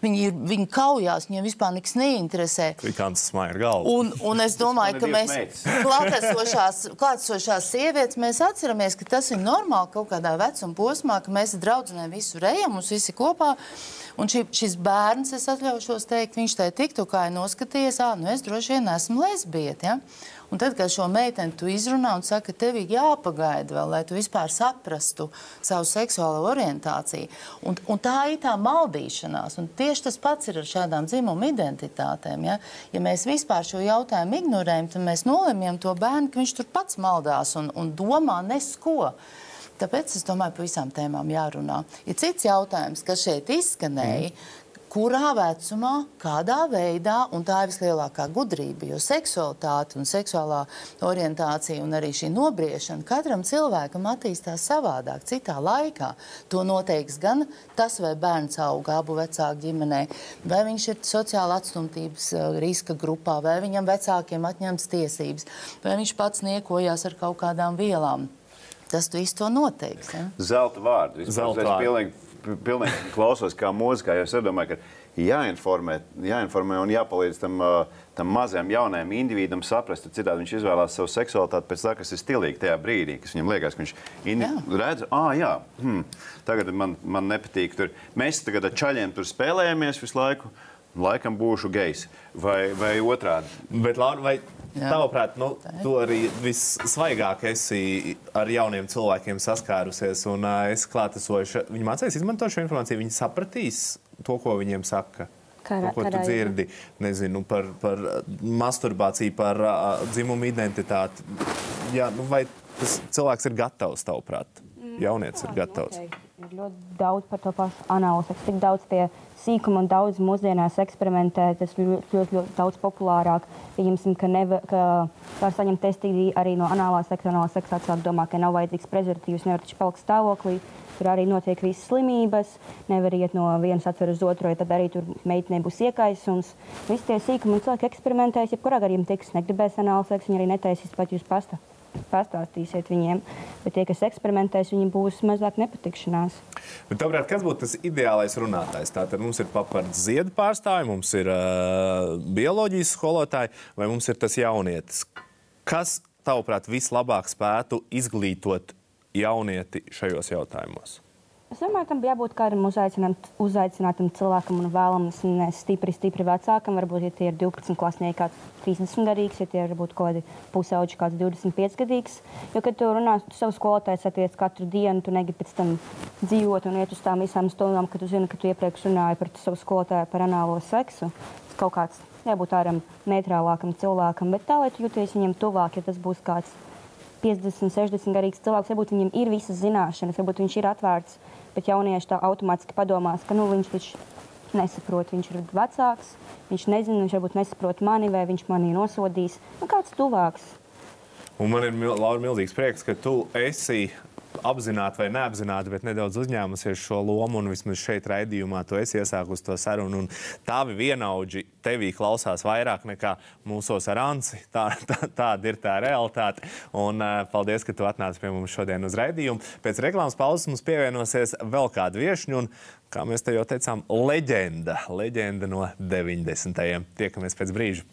viņi kaujās, viņiem vispār nekas neinteresē. Vikants smaja ar galvu. Un es domāju, ka mēs klātesošās sievietes, mēs atceramies, ka tas ir normāli kaut kādā vecuma posmā, ka mēs ar draudzenēm visu rejam, mums visi kopā. Un šis bērns, es atļaušos teikt, viņš tai TikTokā ir noskatījies, nu es droši vien esmu lesbiete, ja? Un tad, kad šo meiteni tu izrunā un saka, ka tev ir jāpagaida vēl, lai tu vispār saprastu savu seksuālo orientāciju. Un tā ir tā maldīšanās. Un tieši tas pats ir ar šādām dzimuma identitātēm, ja? Ja mēs vispār šo jautājumu ignorējam, tad mēs nolemjam to bērnu, ka viņš tur pats maldās un domā nesko. Tāpēc es domāju, par visām tēmām jārunā. Ir cits jautājums, kas šeit izskanēja, kurā vecumā, kādā veidā, un tā ir vislielākā gudrība, jo seksualitāte un seksuālā orientācija un arī šī nobriešana katram cilvēkam attīstās savādāk, citā laikā. To noteiks gan tas, vai bērns aug abu vecāku ģimenē, vai viņš ir sociāla atstumtības riska grupā, vai viņam vecākiem atņemts tiesības, vai viņš pats niekojās ar kaut kādām vielām. Tas tu visu to noteiks, ja? Zelta vārdu. Es pilnīgi klausos kā mūzikā, jo es domāju, ka jāinformē un jāpalīdz tam mazajam jaunajam individam saprast, tad citādi viņš izvēlās savu seksualitāti pēc tā, kas ir stilīgi tajā brīdī, kas viņam liekas, ka viņš redz, tagad man nepatīk tur. Mēs tagad ar čaļiem tur spēlējamies visu laiku, laikam būšu gejs, vai otrādi. Bet, Laura, vai tavuprāt, tu arī vissvaigāk esi ar jauniem cilvēkiem saskārusies un esi klātesoša. Viņi mācīs izmantot šo informāciju, viņi sapratīs to, ko viņiem saka? To, ko tu dzirdi, nezinu, par masturbāciju, par dzimumu identitāti. Jā, vai tas cilvēks ir gatavs, tavuprāt? Jaunietis ir gatavs. Ir ļoti daudz par to pašu anālu seksu, tik daudz tie sīkumi un daudz mūsdienās eksperimentē, tas ļoti daudz populārāk. Pieņemsim, ka var saņemt testīdi arī no anālā seksa. Anālā seksa cilvēki domā, ka nav vajadzīgs prezervatīvs, nevar taču palikt stāvoklī. Tur arī notiek visas slimības, nevar iet no vienas atver uz otru, jo tad arī tur meitenei būs iekaisums. Visi tie sīkumi un cilvēki eksperimentēs, jebkurā gadījumā tie, kas negribēs anālu seksu, viņi arī netaisīs pat jūs pastāstīsiet viņiem, bet tie, kas eksperimentēs, viņiem būs mazāk nepatikšanās. Bet tavuprāt, kas būtu tas ideālais runātājs? Tātad mums ir papards ziedu pārstāvi, mums ir bioloģijas skolotāji, vai mums ir tas jaunietis? Kas, tavuprāt, vislabāk spētu izglītot jaunieti šajos jautājumos? Es domāju, tam jābūt kādam uzaicinātam cilvēkam un vēlams stipri vecākam. Varbūt, ja tie ir 12 klasnieki, kāds 30-gadīgs, ja tie ir varbūt kādi pusauģi, kāds 25-gadīgs. Jo, kad tu runā, tu savu skolotāju satiec katru dienu, tu negribi pēc tam dzīvot un iet uz tām visām stundām, kad tu zini, ka tu iepriekš runāji par savu skolotāju par anālo seksu. Tas kaut kāds jābūt āram neitrālākam cilvēkam, bet tā, lai tu jūties viņam tuvāk, ja tas būs kāds 50, 60 garīgs cilvēks, varbūt viņam ir visas zināšanas, varbūt viņš ir atvērts, bet jaunieši tā automātiski padomās, ka viņš taču nesaprot, viņš ir vecāks, viņš nezina, viņš varbūt nesaprot mani, vai viņš mani nosodīs. Kāds tuvāks. Un man ir, Laura, milzīgs prieks, ka tu esi apzināti vai neapzināti, bet nedaudz uzņēmusies šo lomu, un vismaz šeit raidījumā tu esi iesākusi to sarunu, un tavi vienaudži tevī klausās vairāk nekā mūsos ar Anci. Tāda ir tā realitāte. Un paldies, ka tu atnāci pie mums šodien uz raidījumu. Pēc reklāmas pauzes mums pievienosies vēl kāda viešņa, un, kā mēs te jau teicām, leģenda no 90. Tiekamies pēc brīža.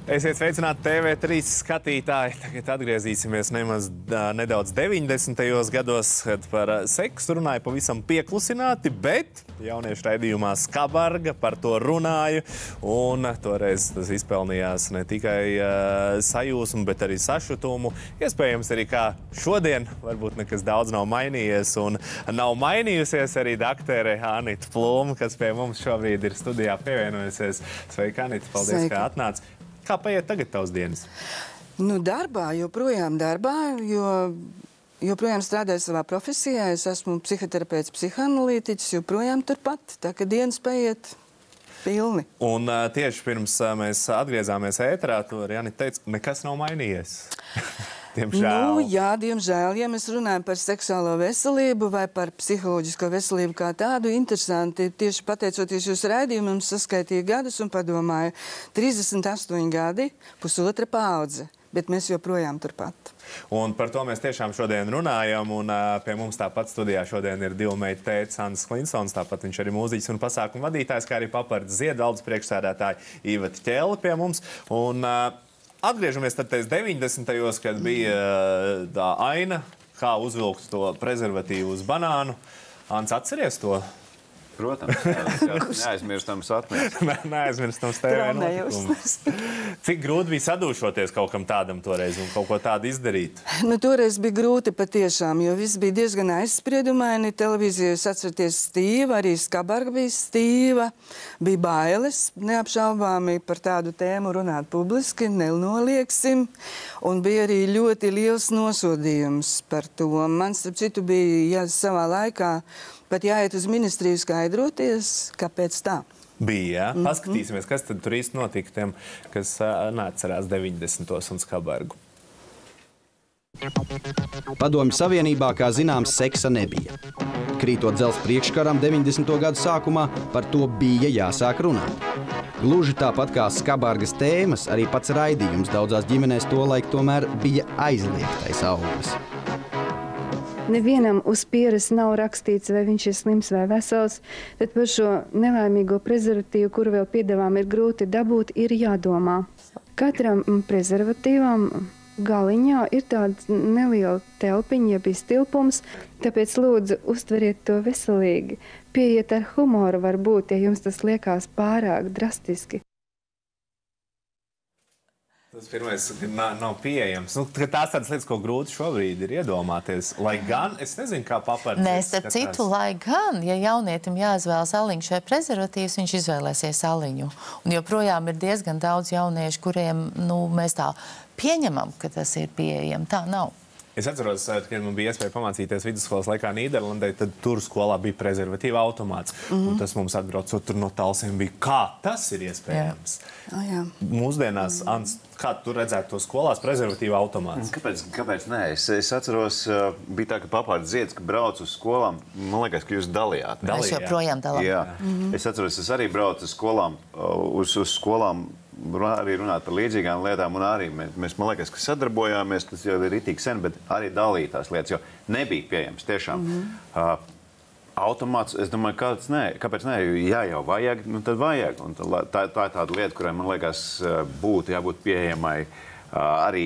Esiet sveicināti TV3 skatītāji. Tagad atgriezīsimies nedaudz 90. gados, kad par seksu runāja pavisam pieklusināti, bet jauniešu raidījumā Skabarga par to runāja. Un toreiz tas izpelnījās ne tikai sajūsmu, bet arī sašutumu. Iespējams arī kā šodien, varbūt nekas daudz nav mainījies, un nav mainījusies arī daktere Anita Plūma, kas pie mums šobrīd ir studijā pievienojusies. Sveika, Anita, paldies, ka atnāc. Kā paiet tagad tavs dienas? Darbā, joprojām darbā, jo joprojām strādāju savā profesijā. Es esmu psihoterapeits, psihoanalītiķis, joprojām turpat. Tā ka dienas paiet pilni. Un tieši pirms mēs atgriezāmies ēterā, to Janita teica, nekas nav mainījies. Diemžēl. Nu, jā, diemžēl. Ja mēs runājam par seksuālo veselību vai par psiholoģisko veselību kā tādu, interesanti, tieši pateicoties jūsu raidījumam, saskaitīju gadus un padomāju, 38 gadi, pusotra paudze, bet mēs joprojām turpat. Un par to mēs tiešām šodien runājam, un pie mums tāpat studijā šodien ir divu meitu tētis Andris Klinsons, tāpat viņš arī mūziķis un pasākumu vadītājs, kā arī Papardes Ziedvaldes priekšsēdētāja Iveta Ķelle pie mums. Un atgriežamies tad 90. kad bija tā aina, kā uzvilkt to prezervatīvu uz banānu. Ants, atceries to? Protams, neaizmirstams atmiņas. Neaizmirstams TV notikumus. Cik grūti bija sadūšoties kaut kam tādam toreiz un kaut ko tādu izdarīt? Nu, toreiz bija grūti patiešām, jo viss bija diezgan aizspriedumaini. Televīzijā jūs atceraties stīva, arī Skabarga bija stīva. Bija bailes, neapšaubāmi par tādu tēmu runāt publiski, nenolieksim. Un bija arī ļoti liels nosodījums par to. Man, starp citu, bija savā laikā pat jāiet uz ministriju skaidroties, kāpēc tā. Bija, jā. Paskatīsimies, kas tad tur īsti notika tiem, kas neatcerās 90. un Skabargu. Padomju Savienībā, kā zināms, seksa nebija. Krītot dzelzs priekškaram 90. gadu sākumā, par to bija jāsāk runāt. Gluži tāpat kā Skabargas tēmas, arī pats raidījums daudzās ģimenēs tolaik tomēr bija aizliegtais auglis. Nevienam uz pieres nav rakstīts, vai viņš ir slims vai vesels, tad par šo nelaimīgo prezervatīvu, kuru vēl piedāvām ir grūti dabūt, ir jādomā. Katram prezervatīvam galiņā ir tāda neliela telpiņa, ja bija stilpums, tāpēc lūdzu uztveriet to veselīgi. Pieiet ar humoru varbūt, ja jums tas liekas pārāk drastiski. Tas pirmais nav pieejams. Nu, tās tādas lietas, ko grūti šobrīd ir iedomāties. Lai gan, es nezinu, kā Papardes. Nē, starp citu, lai gan, ja jaunietim jāizvēlas aliņš vai prezervatīvs, viņš izvēlēsies aliņu. Un joprojām ir diezgan daudz jauniešu, kuriem, mēs tā pieņemam, ka tas ir pieejami. Tā nav. Es atceros, kad man bija iespēja pamācīties vidusskolas laikā Nīderlandē, tad tur skolā bija prezervatīva automāts. Un tas mums atbraucot tur no Talsiem bija, kā tas ir iespējams. Jā. Mūsdienās, Ants, kā tu redzētu to skolās prezervatīva automāts? Kāpēc nē? Es atceros, bija tā, ka Papardes Zieds, ka brauc uz skolām, man liekas, ka jūs dalījāt. Mēs joprojām dalām. Jā. Es atceros, es arī braucu uz skolām, uz skolām, arī runāt par līdzīgām lietām, un arī mēs, man liekas, ka sadarbojāmies, tas jau ir ritīgi sen, bet arī dalītās lietas, jo nebija pieejams tiešām. Automāts, es domāju, kāpēc nē, ja jau vajag, tad vajag. Un tā ir tāda lieta, kurai, man liekas, būtu jābūt pieejamai arī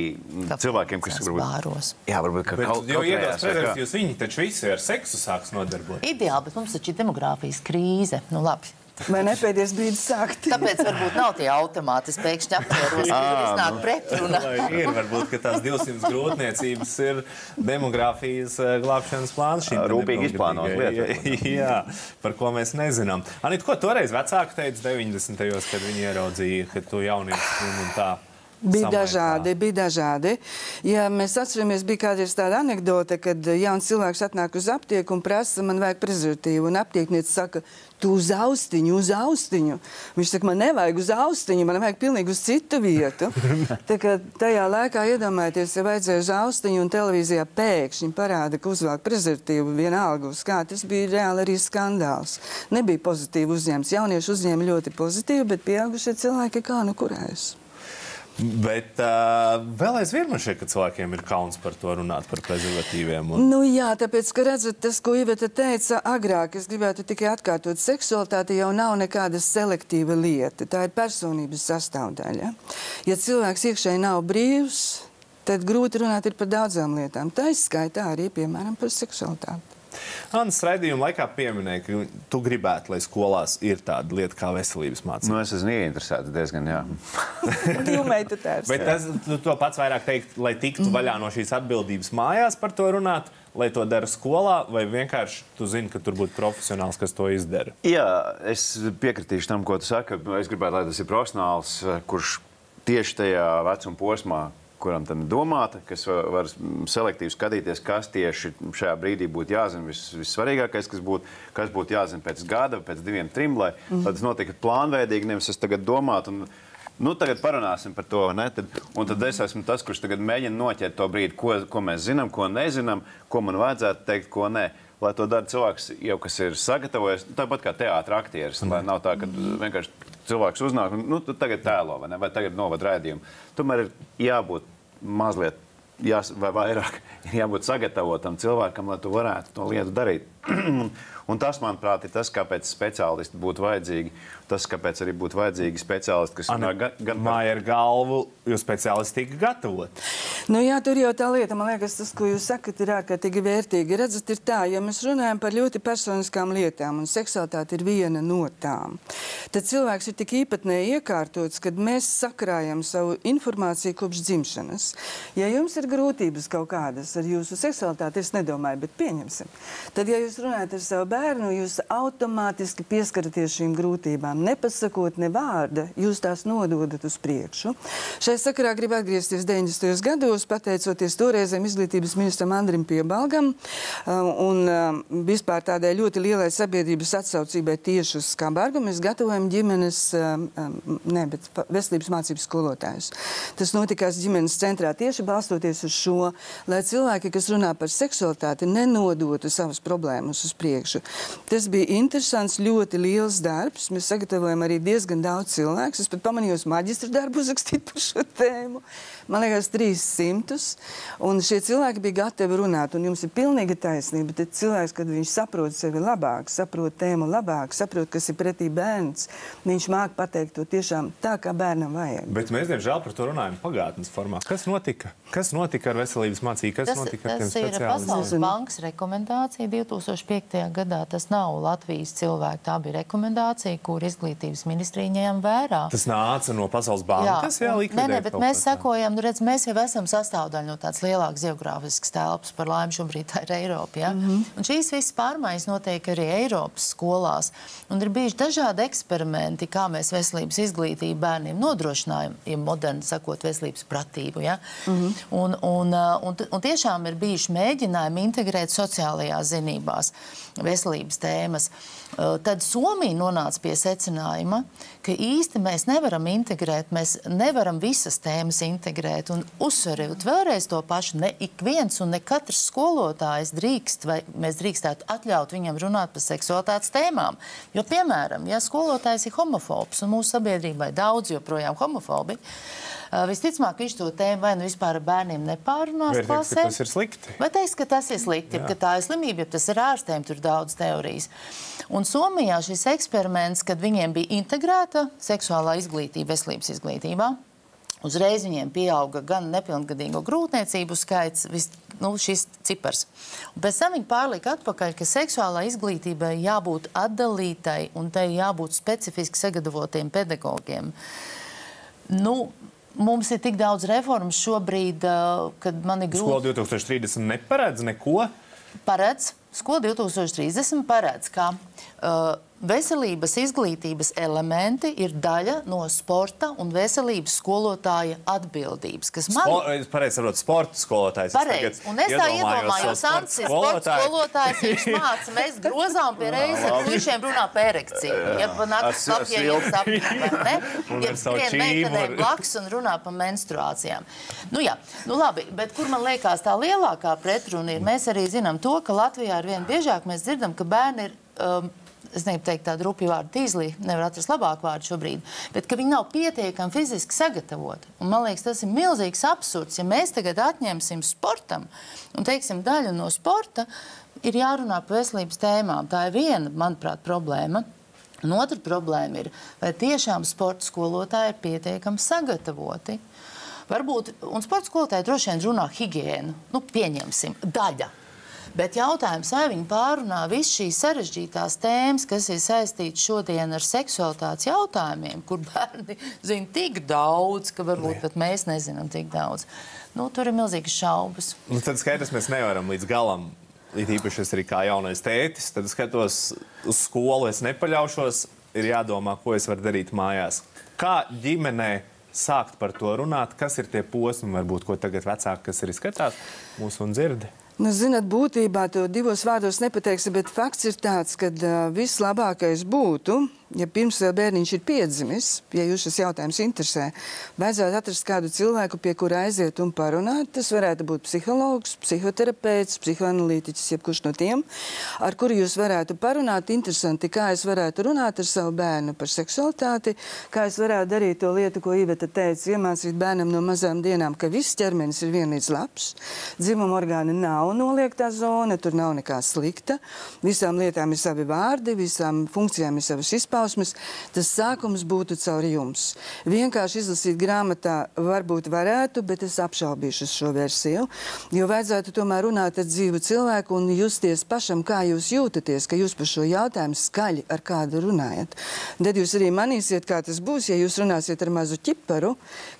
cilvēkiem, kas bāros. Jā, varbūt, ka kaut jo iedos prezervatīvus, viņi taču visi ar seksu sāks nodarbot. Ideāli, bet mums taču ir demogrāfijas krīze. Nu, labi. Vai nepēdies brīdis sākt? Tāpēc varbūt nav tie automāti. Es pēkšņi aptvēros, ka tur iznāk pretruna. Ir, varbūt, ka tās 200 grūtniecības ir demogrāfijas glābšanas plāns. Rūpīgi izplānot lietas. Jā, par ko mēs nezinām. Anita, ko toreiz vecāki teica 90. kad viņi ieraudzīja, ka tu jaunieši un tā? Bija dažādi. Ja mēs atceramies, bija kādreiz tāda anekdote, kad jauns cilvēks atnāk uz aptieku un prasa, man vajag prezervatīvu, un aptiekniece saka, tu uz austiņu. Viņš saka, man nevajag uz austiņu, man vajag pilnīgi uz citu vietu. Tā kā tajā laikā iedomājieties, ja vajadzēja uz austiņu un televīzijā pēkšņi parāda, ka uzvelk prezervatīvu vienalga uz kā, tas bija reāli arī skandāls. Nebija pozitīvi uzņemts. Jaunieši uzņēma ļoti pozitīvi, bet pieaugušie cilvēki kā nu kurēs. Bet vēl aizvien man šeit, ka cilvēkiem ir kauns par to runāt, par prezervatīviem. Nu jā, tāpēc, ka redzat, tas, ko Iveta teica agrāk, es gribētu tikai atkārtot, seksualitāte jau nav nekāda selektīva lieta. Tā ir personības sastāvdaļa. Ja cilvēks iekšēji nav brīvs, tad grūti runāt ir par daudzām lietām. Tā izskaitā arī, piemēram, par seksualitāti. Andris raidījuma laikā pieminēja, ka tu gribētu, lai skolās ir tāda lieta kā veselības mācība. Nu, es esmu ieinteresēts diezgan, jā. Divmeitu tēvs. Bet tu to pats vairāk teikt, lai tiktu vaļā no šīs atbildības mājās par to runāt, lai to dara skolā, vai vienkārši tu zini, ka tur būtu profesionāls, kas to izdara? Jā, es piekritīšu tam, ko tu saki. Es gribētu, lai tas ir profesionāls, kurš tieši tajā vecuma posmā, kuram tam domāta, kas var selektīvi skatīties, kas tieši šajā brīdī būtu jāzina vissvarīgākais, kas būtu jāzina pēc gada, pēc 2, 3, lai tas notika plānveidīgi, nevis es tagad domātu un tagad parunāsim par to, ne? Un tad es esmu tas, kurš tagad mēģina noķert to brīdi, ko mēs zinām, ko nezinām, ko man vajadzētu teikt, ko nē. Lai to dara cilvēks, jau kas ir sagatavojies, tāpat kā teātra aktieris, lai nav tā, ka vienkārši cilvēks uznāk un tagad tēlo, vai tagad novad raidījumu. Tomēr ir jābūt mazliet, vai vairāk, ir jābūt sagatavotam cilvēkam, lai tu varētu to lietu darīt. Un tas, manuprāt, ir tas, kāpēc speciālisti būtu vajadzīgi. Tas, kāpēc arī būtu vajadzīgi speciālisti, kas gan māja ar galvu, jo speciālisti tika gatavoti. Nu jā, tur jau tā lieta, man liekas, tas, ko jūs sakat, ir ārkārtīgi vērtīgi. Redzat, ir tā, ja mēs runājam par ļoti personiskām lietām, un seksualitāte ir viena no tām, tad cilvēks ir tik īpatnēji iekārtots, kad mēs sakrājam savu informāciju kopš dzimšanas. Ja jums ir grūtības kaut kādas ar jūsu seksualitāti, es nedomāju, bet pieņemsim. Tad, ja jūs runājat ar savu bērnu, jūs automātiski pieskaraties šīm grūtībām. Nepasakot ne vārda, jūs tās nododat uz priekšu. Šai sakarā gribu atgriezties 90. gados, pateicoties toreizējam izglītības ministram Andrim Piebalgam un vispār tādai ļoti lielai sabiedrības atsaucībai tieši uz Skabargu. Mēs gatavojam veselības mācības skolotājus. Tas notikās ģimenes centrā tieši balstoties uz šo, lai cilvēki, kas runā par seksualitāti, nenodotu savas problēmas uz priekšu. Tas bija interesants, ļoti liels darbs. Mēs sagatavojam arī diezgan daudz cilvēku. Es pat pamanījos maģistra darbu uzrakstīt par šo tēmu. Man liekas 300. Un šie cilvēki bija gatavi runāt. Un jums ir pilnīga taisnība. Tad cilvēks, kad viņš saprot sevi labāk, saprot tēmu labāk, saprot, kas ir pretī bērns, viņš māk pateikt to tiešām tā, kā bērnam vajag. Bet mēs, diemžēl, par to runājam pagātnes formā. Kas notika? Kas notika ar veselības mācību? Kas notika ar tiem speciālistiem? Tas ir Pasaules bankas rekomendācija 2005. gadā. Tas nav Latvijas cilvēki. Tā bija rekomendācija, kur izglītības ministrija ņēma vērā. Tas nāca no Pasaules bankas? Jā, nē, bet mēs sekojam, mēs jau esam sastāvdaļa no tāds lielāks geogrāfisks telpas, par laimi šobrīd tā ir Eiropa, ja? Un šīs visas pārmaiņas notiek arī Eiropas skolās. Un ir bijuši dažādi eksperimenti, kā mēs veselības izglītību bērniem nodrošinājam, ja moderni sakot, veselības pratību, ja? Un tiešām ir bijuši mēģinājumi integrēt sociālajās zinībās veselības tēmas. Tad Somija nonāca pie secinājuma, ka īsti mēs nevaram integrēt, mēs nevaram visas tēmas integrēt un uzsverot vēlreiz to pašu, ne ik viens un ne katrs skolotājs drīkst, vai mēs drīkstētu atļaut viņam runāt par seksualitātes tēmām. Jo, piemēram, ja skolotājs ir homofobs un mūsu sabiedrībai daudz joprojām homofobi, visticamāk, viņš to tēmu vai nu vispār ar bērniem nepārunās klasē. Vai tas ir slikti? Vai teiks, ka tas ir slikti, ka tā ir slimība, ja tas ir ārstēm, tur daudz teorijas. Un Somijā šis eksperiments, kad viņiem bija integrēta seksuālā izglītība veselības izglītībā, uzreiz viņiem pieauga gan nepilngadīgo grūtniecību skaits, šis cipars. Un pēc tam viņi pārlika atpakaļ, ka seksuālā izglītībai jābūt atdalītai un tai jābūt specifiski sagatavotiem pedagogiem. Mums ir tik daudz reformas šobrīd, kad man ir grūti... Skola 2030 neparedz neko? Paredz. Skola 2030 paredz, ka veselības izglītības elementi ir daļa no sporta un veselības skolotāja atbildības, kas man... Pareizi saprot, sporta skolotājs. Pareizi. Un es tā iedomājos, Ants ir sporta skolotājs, viņš māca, mēs grozām pie reizes ar puišiem runā par erekciju. Ja pa naktas kapjiem sapņiem, ne? Ja skrien meitenē blaks un runā par menstruācijām. Labi, bet kur man liekas tā lielākā pretruna ir, mēs arī zinām to, ka Latvijā ar vien biežāk mēs dzirdam, ka bērni ir... es negribu teikt tādu rupju vārdu tīzlī, nevar atrast labāku vārdu šobrīd, bet ka viņi nav pietiekami fiziski sagatavoti. Un man liekas, tas ir milzīgs absurds, ja mēs tagad atņemsim sportam un teiksim daļu no sporta, ir jārunā par veselības tēmām. Tā ir viena, manuprāt, problēma. Un otra problēma ir, vai tiešām sporta skolotāji ir pietiekami sagatavoti. Varbūt, un sporta skolotāji droši vien runā higiēnu, pieņemsim, daļa. Bet jautājums, vai viņi pārunā visu šīs sarežģītās tēmas, kas ir saistītas šodien ar seksualitātes jautājumiem, kur bērni zina tik daudz, ka varbūt pat mēs nezinām tik daudz. Tur ir milzīgas šaubas. Tad skaidrs, mēs nevaram līdz galam, īpaši es arī kā jaunais tētis, tad skatos uz skolu, es nepaļaušos, ir jādomā, ko es varu darīt mājās. Kā ģimenē sākt par to runāt? Kas ir tie posmi, varbūt, ko tagad vecāki, kas arī skatās mūsu un dzirdi? Nu, zināt, būtībā to divos vārdos nepateiksi, bet fakts ir tāds, ka vislabākais būtu, ja pirms bērniņš ir piedzimis, ja jūs šis jautājums interesē, vajadzētu atrast kādu cilvēku, pie kura aiziet un parunāt. Tas varētu būt psihologs, psihoterapeits, psihoanalītiķis, jebkurš no tiem, ar kuru jūs varētu parunāt. Interesanti, kā es varētu runāt ar savu bērnu par seksualitāti, kā es varētu darīt to lietu, ko Iveta teica, iemācīt bērnam no mazām dienām, ka viss ķermenis ir vienlīdz labs, dzimuma orgāni nav noliektā zona, tur nav nekā slikta, visām lietām ir savi vārdi, visām funkcijām ir savas izpausmes. Tas sākums būtu caur jums. Vienkārši izlasīt grāmatā varbūt varētu, bet es apšaubīšu šo versiju, jo vajadzētu tomēr runāt ar dzīvu cilvēku un justies pašam, kā jūs jūtaties, ka jūs par šo jautājumu skaļi ar kādu runājat. Tad jūs arī manīsiet, kā tas būs, ja jūs runāsiet ar mazu ķiparu,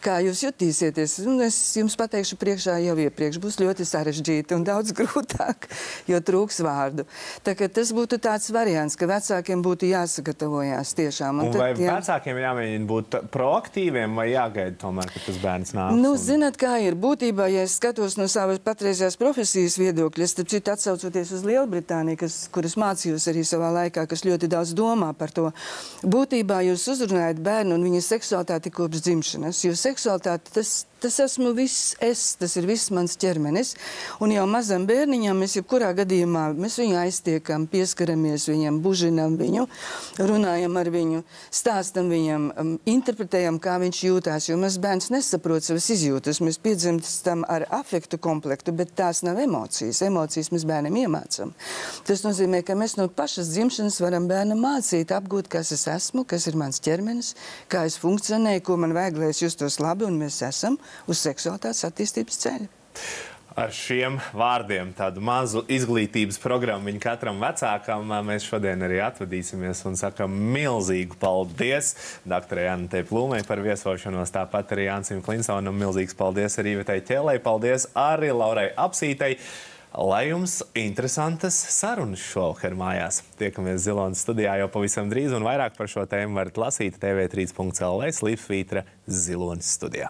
kā jūs jutīsieties. Un es jums pateikšu priekšā jau iepriekš, būs ļoti sarežģīti un daudz grūtāk, jo trūks vārdu. Tā kā tas būtu tāds variants, ka vecākiem būtu jāsagatavojas tiešām. Un vai vecākiem jāmēģina būt proaktīviem vai jāgaida tomēr, ka tas bērns nāks? Nu, zināt, kā ir. Būtībā, ja es skatos no savas patreizējās profesijas viedokļa, starp citu atsaucoties uz Lielbritāniju, kuras mācījos arī savā laikā, kas ļoti daudz domā par to, būtībā jūs uzrunājat bērnu un viņa seksualitāti kopš dzimšanas, jo seksualitāte tas esmu viss es, tas ir viss mans ķermenis. Un jau mazam bērniņam mēs jebkurā gadījumā mēs viņu aiztiekam, pieskaramies viņam, bužinam viņu, runājam ar viņu, stāstam viņam, interpretējam, kā viņš jūtās, jo mazs bērns nesaprot savas izjūtas. Mēs piedzimstam ar afektu komplektu, bet tās nav emocijas. Emocijas mēs bērnam iemācam. Tas nozīmē, ka mēs no pašas dzimšanas varam bērnam mācīt, apgūt, kas es esmu, kas ir mans ķermenis, kā es funkcionēju, ko man vajag, lai es justos labi, un mēs esam uz seksualitātes attīstības ceļa. Ar šiem vārdiem tādu mazu izglītības programmu viņa katram vecākam mēs šodien arī atvadīsimies un sakam milzīgu paldies doktorai Anitei Plūmei par viesošanos, tāpat arī Jānim Klinsonam milzīgs paldies arī Ivetai Ķēlei, paldies arī Laurai Apsītei. Lai jums interesantas sarunas šovakar mājās. Tiekamies Zilonas studijā jau pavisam drīz un vairāk par šo tēmu varat lasīt tv3.lv/Slīpsvītra Zilonas studijā.